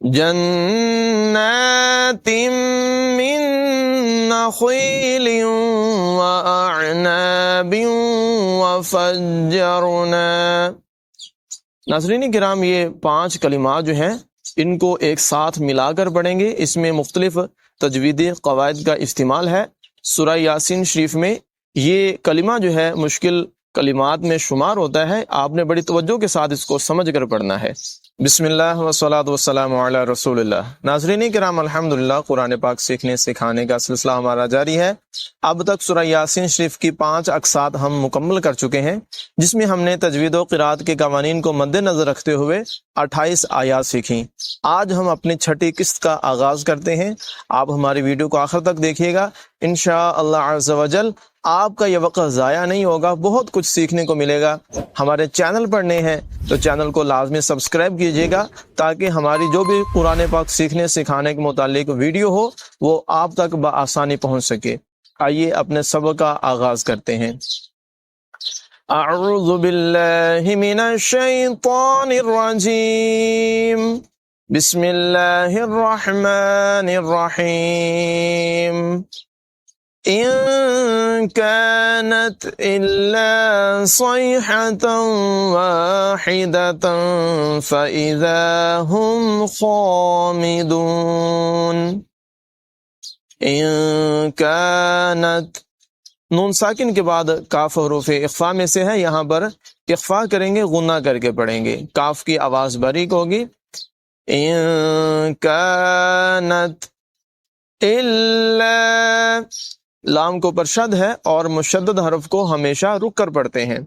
جنات من نخیل وأعناب وفجرنا۔ ناظرین کرام، یہ 5 کلمات جو ہیں ان کو ایک ساتھ ملا کر پڑھیں گے۔ اس میں مختلف تجویدی قواعد کا استعمال ہے۔ سورہ یاسین شریف میں یہ کلمہ جو ہے مشکل کلمات میں شمار ہوتا ہے، آپ نے بڑی توجہ کے ساتھ اس کو سمجھ کر پڑھنا ہے۔ بسم اللہ والصلاۃ والسلام علی رسول اللہ۔ ناظرین کرام، الحمدللہ قرآن پاک سیکھنے سکھانے کا سلسلہ ہمارا جاری ہے۔ اب تک سورہ یاسین شریف کی 5 اقساط ہم مکمل کر چکے ہیں، جس میں ہم نے تجوید و قرات کے قوانین کو مد نظر رکھتے ہوئے 28 آیات سیکھیں۔ آج ہم اپنی 6ٹھی قسط کا آغاز کرتے ہیں۔ آپ ہماری ویڈیو کو آخر تک دیکھیے گا، انشاءاللہ عز و جل آپ کا یہ وقت ضائع نہیں ہوگا، بہت کچھ سیکھنے کو ملے گا۔ ہمارے چینل پر نئے ہیں تو چینل کو لازمی سبسکرائب کیجیے گا، تاکہ ہماری جو بھی قرآن پاک سیکھنے سکھانے کے متعلق ویڈیو ہو وہ آپ تک بآسانی پہنچ سکے۔ آئیے اپنے سبق کا آغاز کرتے ہیں۔ اعوذ باللہ من الشیطان الرجیم، بسم اللہ الرحمن الرحیم۔ إن كانت إلا صيحة واحدة فإذا هم خامدون۔ إن كانت، نون ساکن کے بعد کاف حروف اخفا میں سے ہے، یہاں پر اخفا کریں گے، غنہ کر کے پڑھیں گے، کاف کی آواز باریک ہوگی۔ إن كانت إلا، لام کو پر شد ہے اور مشدد حرف کو ہمیشہ رک کر پڑھتے ہیں۔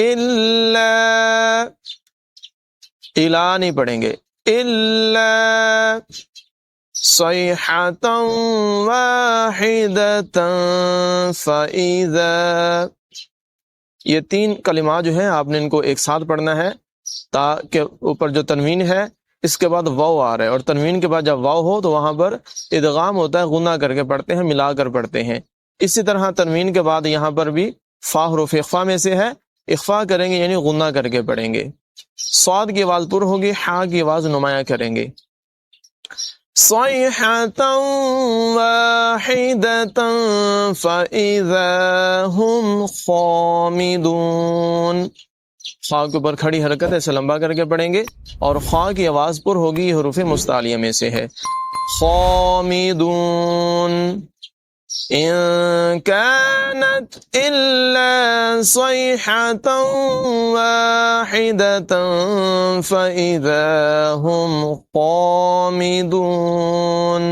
الا، الا نہیں پڑھیں گے۔ الا صیحۃ واحدۃ فاذا، یہ 3 کلمات جو ہیں آپ نے ان کو ایک ساتھ پڑھنا ہے۔ تا کے اوپر جو تنوین ہے اس کے بعد واو آ رہا ہے، اور تنوین کے بعد جب واو ہو تو وہاں پر ادغام ہوتا ہے، غنہ کر کے پڑھتے ہیں، ملا کر پڑھتے ہیں۔ اسی طرح تنوین کے بعد یہاں پر بھی فا حروف اخفا میں سے ہے، اخفا کریں گے یعنی غنہ کر کے پڑھیں گے۔ صاد کی آواز پر ہوگی، حا کی آواز نمایاں کریں گے۔ صیحۃ واحدۃ فاذا هم خامدون، خا کے اوپر کھڑی حرکت ایسے لمبا کر کے پڑھیں گے، اور خا کی آواز پر ہوگی، یہ حروف مستعلیہ میں سے ہے۔ خامدون۔ ان كانت الا صيحة واحدة فاذا هم خامدون۔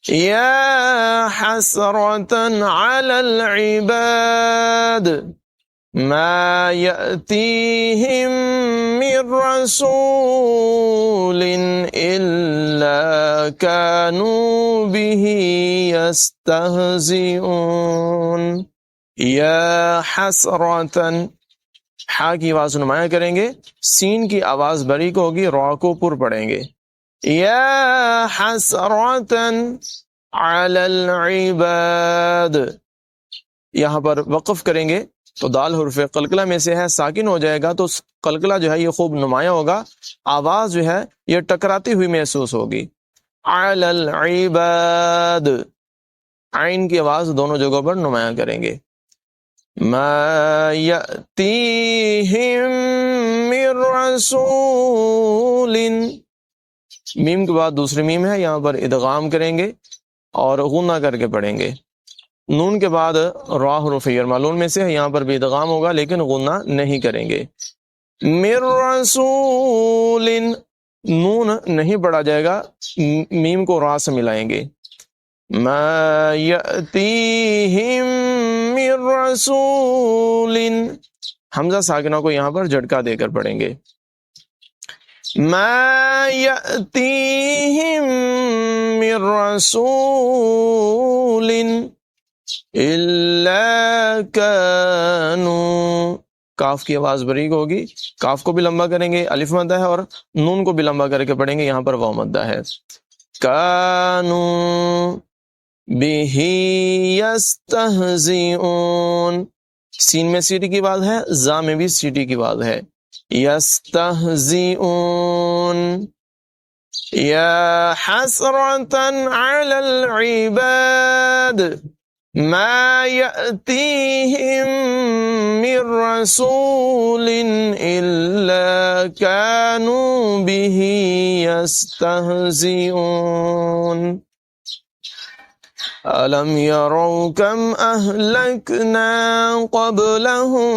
يا حسرة على العباد ما يأتيهم من رسول إلا كانوا به يستهزئون۔ یا حسرتن، حا کی آواز نمایاں کریں گے، سین کی آواز باریک ہوگی، را کو پر پڑھیں گے۔ یا حسرتن علی العباد، یہاں پر وقف کریں گے تو دال حرف قلقلہ میں سے ہے، ساکن ہو جائے گا تو قلقلہ جو ہے یہ خوب نمایاں ہوگا، آواز جو ہے یہ ٹکراتی ہوئی محسوس ہوگی۔ علی العباد، عین کی آواز دونوں جگہوں پر نمایاں کریں گے۔ ما یأتیہم من رسول، میم کے بعد دوسری میم ہے، یہاں پر ادغام کریں گے اور غنہ کر کے پڑھیں گے۔ نون کے بعد را حروف یرمالون میں سے ہے، یہاں پر بھی ادغام ہوگا لیکن غنہ نہیں کریں گے۔ من رسول، نون نہیں پڑھا جائے گا، میم کو را سے ملائیں گے۔ ما یأتیہم من رسول، حمزہ ساکنہ کو یہاں پر جھٹکا دے کر پڑھیں گے۔ ما یأتیہم من رسول الا کانوا، کاف کی آواز باریک ہوگی، کاف کو بھی لمبا کریں گے، الف مدہ ہے، اور نون کو بھی لمبا کر کے پڑھیں گے، یہاں پر واو مدہ ہے۔ کانوا بہ یستہزئون، سین میں سیٹی کی آواز ہے، زا میں بھی سیٹی کی آواز ہے۔ یستہزئون، یا حسرتن علی العباد ما یأتیہم من رسول الا کانوا بہ یستہزئون أَلَمْ يَرَوْا كَمْ أَهْلَكْنَا قَبْلَهُمْ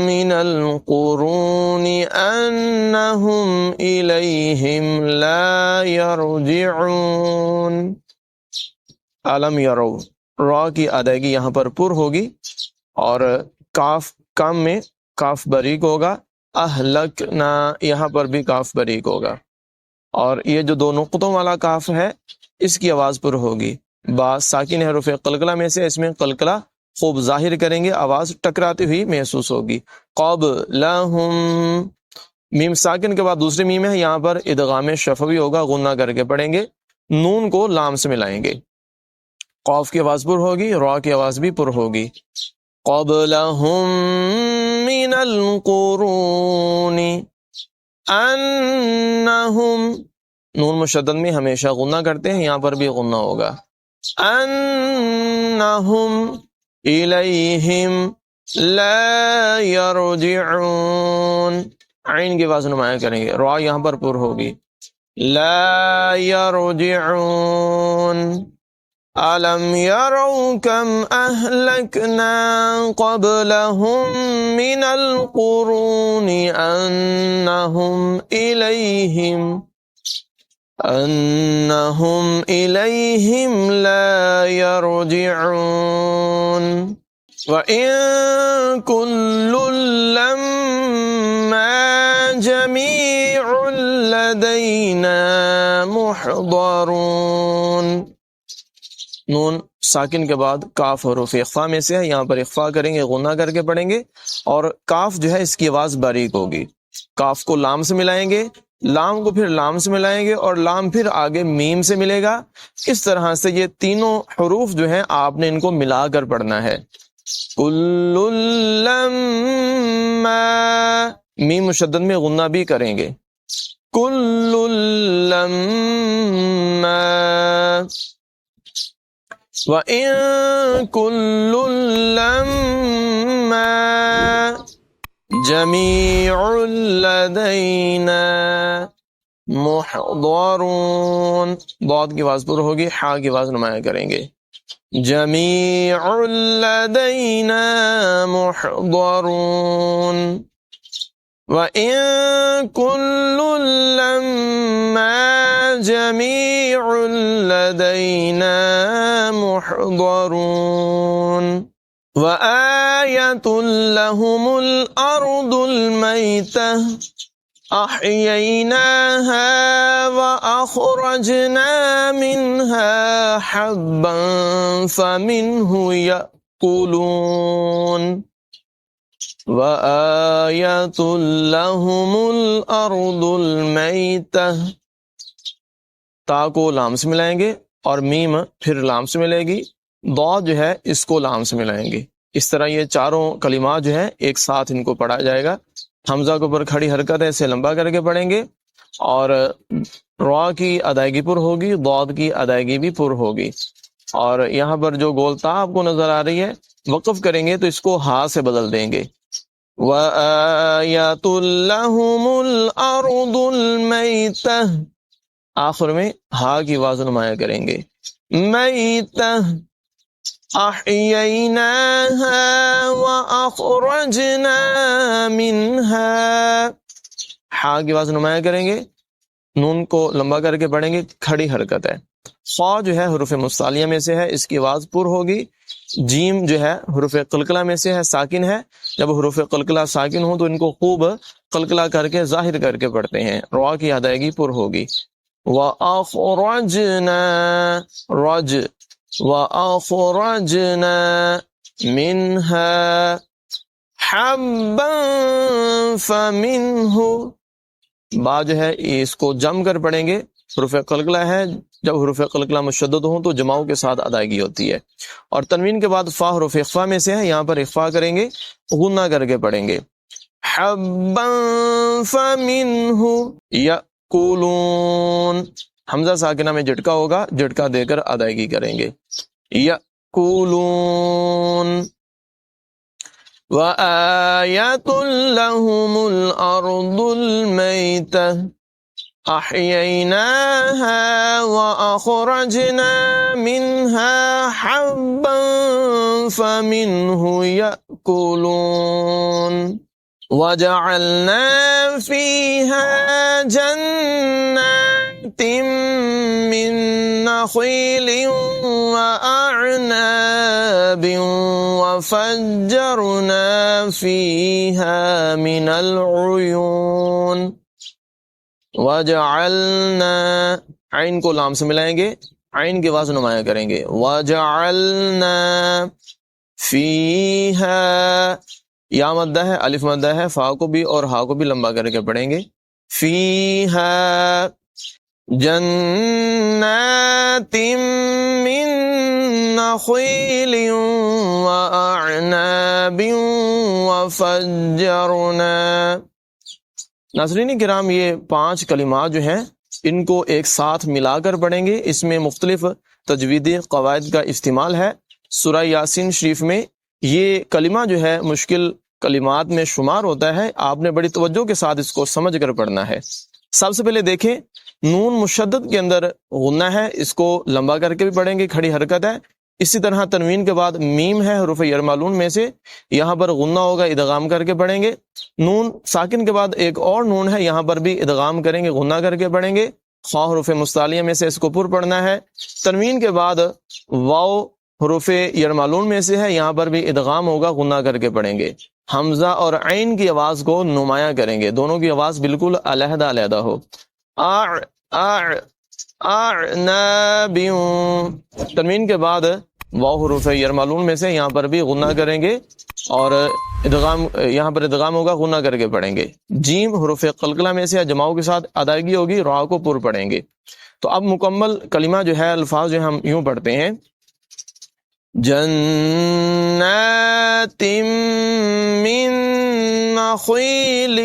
مِنَ الْقُرُونِ أَنَّهُمْ إِلَيْهِمْ لَا يَرْجِعُونَ أَلَمْ يَرَوْا را کی ادائیگی یہاں پر پر ہوگی اور کاف کام میں کاف باریک ہوگا، اہلکنا یہاں پر بھی کاف باریک ہوگا، اور یہ جو دو نقطوں والا کاف ہے اس کی آواز پر ہوگی۔ با ساکن حروف قلقلہ میں سے اس میں قلقلہ خوب ظاہر کریں گے، آواز ٹکراتی ہوئی محسوس ہوگی۔ قبلہم میم ساکن کے بعد دوسری میم ہے، یہاں پر ادغام شفوی ہوگا، غنہ کر کے پڑھیں گے، نون کو لام سے ملائیں گے، قاف کی آواز پر ہوگی، را کی آواز بھی پر ہوگی۔ قبلہم من القرون انہم، نون مشدد میں ہمیشہ غنہ کرتے ہیں، یہاں پر بھی غنہ ہوگا۔ انہم الیہم لا یرجعون، عین کی آواز نمایاں کریں گے، را یہاں پر پر ہوگی۔ لا یرجعون أَلَمْ يَرَوْا كَمْ أَهْلَكْنَا قَبْلَهُمْ مِنَ الْقُرُونِ أَنَّهُمْ إِلَيْهِمْ لَا يَرْجِعُونَ وَإِن كُلٌّ لَّمَّا جَمِيعٌ لَّدَيْنَا مُحْضَرُونَ، نون ساکن کے بعد کاف حروف اخفا میں سے ہے، یہاں پر اخفا کریں گے، غنہ کر کے پڑھیں گے، اور کاف جو ہے اس کی آواز باریک ہوگی۔ کاف کو لام سے ملائیں گے، لام کو پھر لام سے ملائیں گے، اور لام پھر آگے میم سے ملے گا۔ اس طرح سے یہ تینوں حروف جو ہیں آپ نے ان کو ملا کر پڑھنا ہے۔ کل لما، میم مشدد میں غنہ بھی کریں گے، کل لما، وَإِن كُلٌّ لَّمَّا جَمِيعٌ لَّدَيْنَا مُحْضَرُونَ، ضاد کی آواز پر ہوگی، حا کی آواز نمایاں کریں گے۔ جَمِيعٌ لَّدَيْنَا مُحْضَرُونَ وَإِن كُلٌّ لَّمَّا جَمِيعٌ لَّدَيْنَا مُحْضَرُونَ وَآيَةٌ لَّهُمُ الْأَرْضُ الْمَيْتَةُ أَحْيَيْنَاهَا وَأَخْرَجْنَا مِنْهَا حَبًّا فَمِنْهُ يَأْكُلُونَ وَآيَةٌ لَّهُمُ الْأَرْضُ الْمَيْتَةُ، تا کو لام سے ملائیں گے اور میم پھر لام سے ملے گی، ضاد جو ہے اس کو لام سے ملائیں گے۔ اس طرح یہ چاروں کلمات جو ہیں ایک ساتھ ان کو پڑھا جائے گا۔ حمزہ کے اوپر کھڑی حرکت ہے، اسے لمبا کر کے پڑھیں گے، اور را کی ادائیگی پر ہوگی، ضاد کی ادائیگی بھی پر ہوگی، اور یہاں پر جو گولتا آپ کو نظر آ رہی ہے وقف کریں گے تو اس کو ہا سے بدل دیں گے۔ وَآيَةٌ لَّهُمُ الْأَرْضُ الْمَيْتَةُ، آخر میں ہا کی آواز نمایاں کریں گے، میتہ احییناہا وَأَخْرَجْنَا مِنْہا، ہا کی آواز نمایاں کریں گے، نون کو لمبا کر کے پڑھیں گے، کھڑی حرکت ہے۔ خا جو ہے حروف مستعلیہ میں سے ہے، اس کی آواز پر ہوگی۔ جیم جو ہے حروف قلقلہ میں سے ہے، ساکن ہے، جب حروف قلقلہ ساکن ہوں تو ان کو خوب قلقلہ کر کے ظاہر کر کے پڑھتے ہیں، را کی ادائیگی پر ہوگی۔ وَأَخْرَجْنَا رَج، وَأَخْرَجْنَا مِنْهَا حَبًّا فَمِنْهُ، با جو ہے اس کو جم کر پڑھیں گے، حروف قلقلہ ہے، جب حروف قلقلہ مشدد ہوں تو جماؤں کے ساتھ ادائیگی ہوتی ہے، اور تنوین کے بعد فا حروف اخفا میں سے ہے، یہاں پر اخفا کریں گے، غنہ کر کے پڑھیں گے۔ حَبًّا فَمِنْهُ، یا یأکلون، حمزہ ساکنہ میں جھٹکا ہوگا، جھٹکا دے کر ادائیگی کریں گے، یأکلون۔ وَآیَةٌ لَهُمُ الْأَرْضُ الْمَيْتَةُ أَحْيَيْنَاهَا وَأَخْرَجْنَا مِنْهَا حَبًّا فَمِنْهُ يَأْكُلُونَ وَجَعَلْنَا فِيهَا جَنَّاتٍ مِّن نَّخِيلٍ وَأَعْنَابٍ وَفَجَّرْنَا فِيهَا مِنَ الْعُيُونِ وَجَعَلْنَا، عین کو لام سے ملائیں گے، عین کی آواز نمایاں کریں گے، وَجَعَلْنَا فِيهَا، یا مدہ ہے، الف مدہ ہے، فا کو بھی اور ہا کو بھی لمبا کر کے پڑھیں گے، فِيهَا جَنَّاتٍ مِّن نَّخِيلٍ وَأَعْنَابٍ وَفَجَّرْنَا۔ ناظرین کرام، یہ 5 کلمات جو ہیں ان کو ایک ساتھ ملا کر پڑھیں گے، اس میں مختلف تجویدی قواعد کا استعمال ہے۔ سورہ یاسین شریف میں یہ کلمہ جو ہے مشکل کلمات میں شمار ہوتا ہے، آپ نے بڑی توجہ کے ساتھ اس کو سمجھ کر پڑھنا ہے۔ سب سے پہلے دیکھیں، نون مشدد کے اندر غنہ ہے، اس کو لمبا کر کے بھی پڑھیں گے، کھڑی حرکت ہے۔ اسی طرح تنوین کے بعد میم ہے حروف یرمالون میں سے، یہاں پر غنہ ہوگا، ادغام کر کے پڑھیں گے۔ نون ساکن کے بعد ایک اور نون ہے، یہاں پر بھی ادغام کریں گے، غنہ کر کے پڑھیں گے۔ خا حروف مستعلیہ میں سے اس کو پر پڑھنا ہے۔ تنوین کے بعد واو حروف یرمالون میں سے ہے، یہاں پر بھی ادغام ہوگا، غنہ کر کے پڑھیں گے۔ حمزہ اور عین کی آواز کو نمایاں کریں گے، دونوں کی آواز بالکل علیحدہ علیحدہ ہو۔ اعناب، تنوین کے بعد واو حروف یرمالون میں سے، یہاں پر بھی غنہ کریں گے اور ادغام، یہاں پر ادغام ہوگا، غنہ کر کے پڑھیں گے۔ جیم حروف قلقلہ میں سے جماؤں کے ساتھ ادائیگی ہوگی، را کو پر پڑھیں گے۔ تو اب مکمل کلمہ جو ہے، الفاظ جو ہم یوں پڑھتے ہیں، جنات من نخیل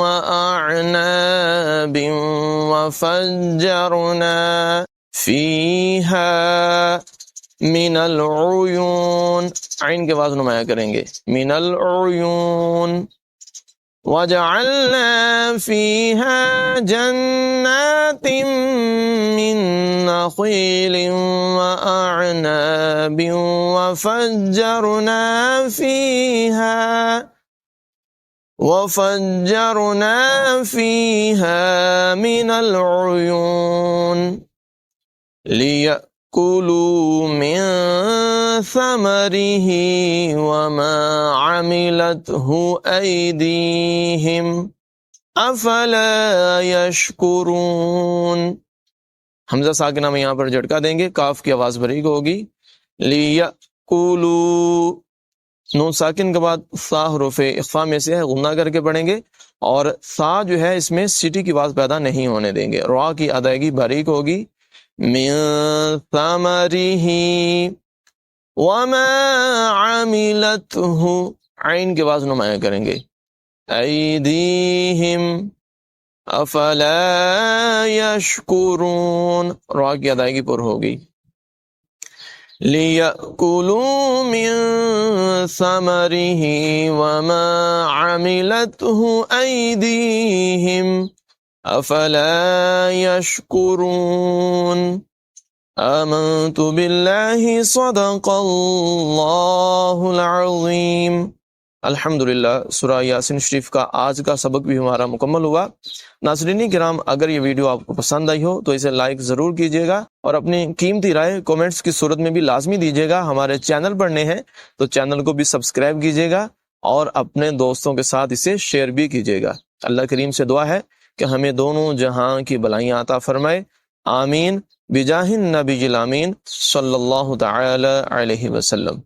وأعناب وفجرنا فیہا من العیون، عین کے آواز نمایاں کریں گے، من العیون وجعلنا فیہا جنات من نخیل وأعناب وفجرنا فیہا من العیون لِيَأْكُلُوا مِن ثَمَرِهِ وَمَا عَمِلَتْهُ أَيْدِيهِمْ أَفَلَا يَشْكُرُونَ۔ حمزہ ساکنہ میں یہاں پر جھٹکا دیں گے، کاف کی آواز باریک ہوگی، لِيَأْكُلُوا، نون ساکن کے بعد سا حروف اخفا میں سے ہے، غنہ کر کے پڑھیں گے، اور سا جو ہے اس میں سیٹی کی آواز پیدا نہیں ہونے دیں گے، را کی ادائیگی باریک ہوگی، من ثمرہ وما عملتہ، عین کی آواز نمایاں کریں گے، ایدیہم افلا یشکرون، را کی ادائیگی پر ہوگی، لِيَأْكُلُوا مِن ثَمَرِهِ وَمَا عَمِلَتْهُ أَيْدِيهِمْ أَفَلَا يَشْكُرُونَ۔ آمنت باللہ صدق اللہ العظیم۔ الحمدللہ، سورہ یاسین شریف کا آج کا سبق بھی ہمارا مکمل ہوا۔ ناظرین کرام، اگر یہ ویڈیو آپ کو پسند آئی ہو تو اسے لائک ضرور کیجیے گا، اور اپنی قیمتی رائے کومنٹس کی صورت میں بھی لازمی دیجیے گا۔ ہمارے چینل پر نئے ہیں تو چینل کو بھی سبسکرائب کیجیے گا، اور اپنے دوستوں کے ساتھ اسے شیئر بھی کیجیے گا۔ اللہ کریم سے دعا ہے کہ ہمیں دونوں جہاں کی بلائیاں عطا فرمائے، آمین، بجاہ النبی الامین صلی اللہ تعالی علیہ وسلم۔